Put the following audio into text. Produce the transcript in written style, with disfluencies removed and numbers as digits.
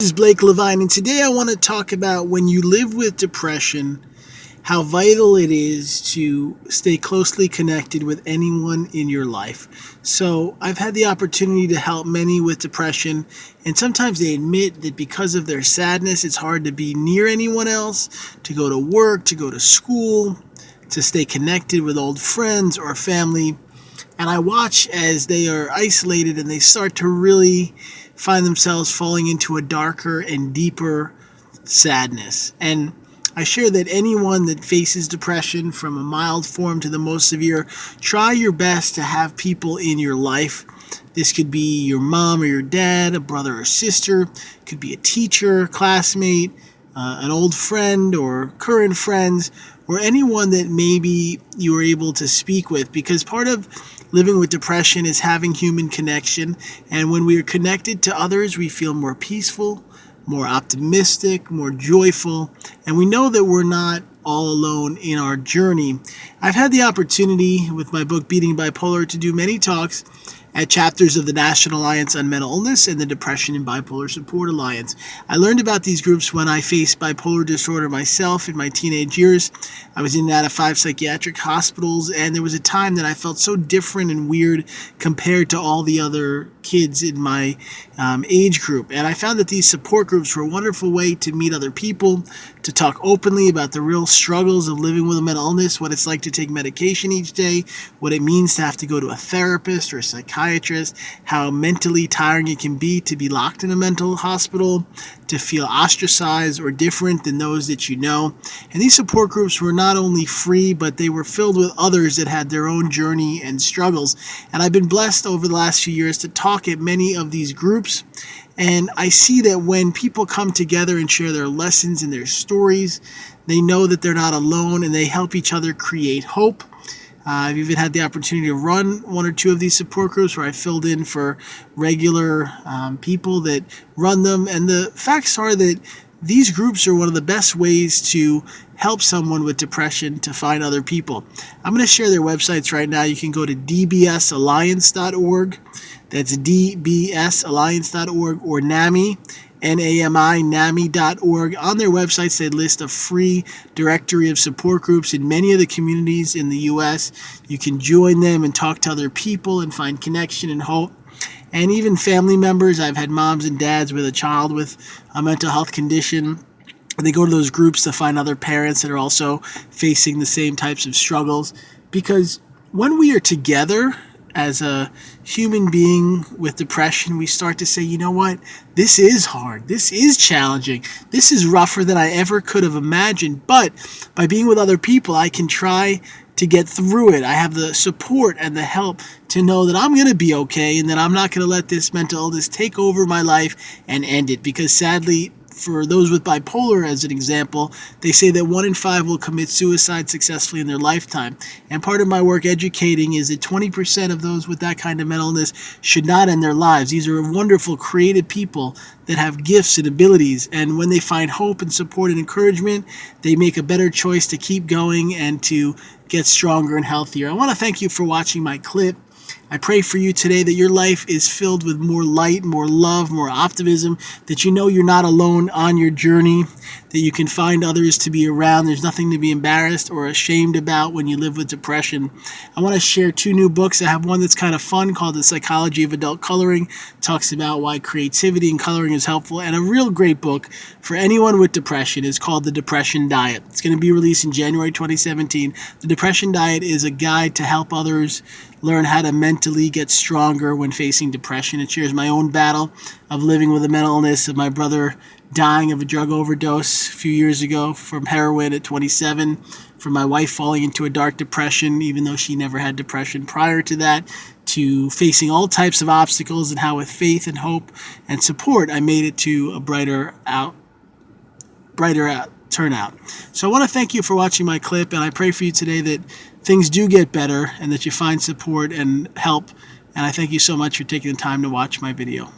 This is Blake Levine, and today I want to talk about when you live with depression, how vital it is to stay closely connected with anyone in your life. So, I've had the opportunity to help many with depression, and sometimes they admit that because of their sadness, it's hard to be near anyone else, to go to work, to go to school, to stay connected with old friends or family. And I watch as they are isolated and they start to really find themselves falling into a darker and deeper sadness. And I share that anyone that faces depression, from a mild form to the most severe, try your best to have people in your life. This could be your mom or your dad, a brother or sister, could be a teacher, classmate, an old friend or current friends, or anyone that maybe you are able to speak with, because part of living with depression is having human connection. And when we are connected to others, we feel more peaceful, more optimistic, more joyful, and we know that we're not all alone in our journey. I've had the opportunity with my book Beating Bipolar to do many talks at chapters of the National Alliance on Mental Illness and the Depression and Bipolar Support Alliance. I learned about these groups when I faced bipolar disorder myself in my teenage years. I was in and out of 5 psychiatric hospitals, and there was a time that I felt so different and weird compared to all the other kids in my age group. And I found that these support groups were a wonderful way to meet other people, to talk openly about the real struggles of living with a mental illness, what it's like to take medication each day, what it means to have to go to a therapist or a psychiatrist, how mentally tiring it can be to be locked in a mental hospital, to feel ostracized or different than those that you know. And these support groups were not only free, but they were filled with others that had their own journey and struggles. And I've been blessed over the last few years to talk at many of these groups. And I see that when people come together and share their lessons and their stories, they know that they're not alone, and they help each other create hope. I've even had the opportunity to run one or two of these support groups where I filled in for regular people that run them. And the facts are that these groups are one of the best ways to help someone with depression to find other people. I'm going to share their websites right now. You can go to dbsalliance.org. That's dbsalliance.org, or NAMI, NAMI.org. On their websites, they list a free directory of support groups in many of the communities in the U.S. You can join them and talk to other people and find connection and hope. And even family members. I've had moms and dads with a child with a mental health condition. They go to those groups to find other parents that are also facing the same types of struggles. Because when we are together as a human being with depression, we start to say, you know what, this is hard, this is challenging, this is rougher than I ever could have imagined, but by being with other people, I can try to get through it. I have the support and the help to know that I'm going to be okay, and that I'm not going to let this mental illness take over my life and end it. Because sadly, for those with bipolar, as an example, they say that 1 in 5 will commit suicide successfully in their lifetime. And part of my work educating is that 20% of those with that kind of mental illness should not end their lives. These are wonderful, creative people that have gifts and abilities. And when they find hope and support and encouragement, they make a better choice to keep going and to get stronger and healthier. I want to thank you for watching my clip. I pray for you today that your life is filled with more light, more love, more optimism, that you know you're not alone on your journey, that you can find others to be around. There's nothing to be embarrassed or ashamed about when you live with depression. I want to share 2 new books. I have one that's kind of fun called The Psychology of Adult Coloring. It talks about why creativity and coloring is helpful. And a real great book for anyone with depression is called The Depression Diet. It's going to be released in January 2017. The Depression Diet is a guide to help others learn how to mentally get stronger when facing depression. It shares my own battle of living with a mental illness, of my brother dying of a drug overdose a few years ago from heroin at 27, from my wife falling into a dark depression, even though she never had depression prior to that, to facing all types of obstacles, and how with faith and hope and support, I made it to a brighter turnout. So I want to thank you for watching my clip, and I pray for you today that things do get better and that you find support and help. And I thank you so much for taking the time to watch my video.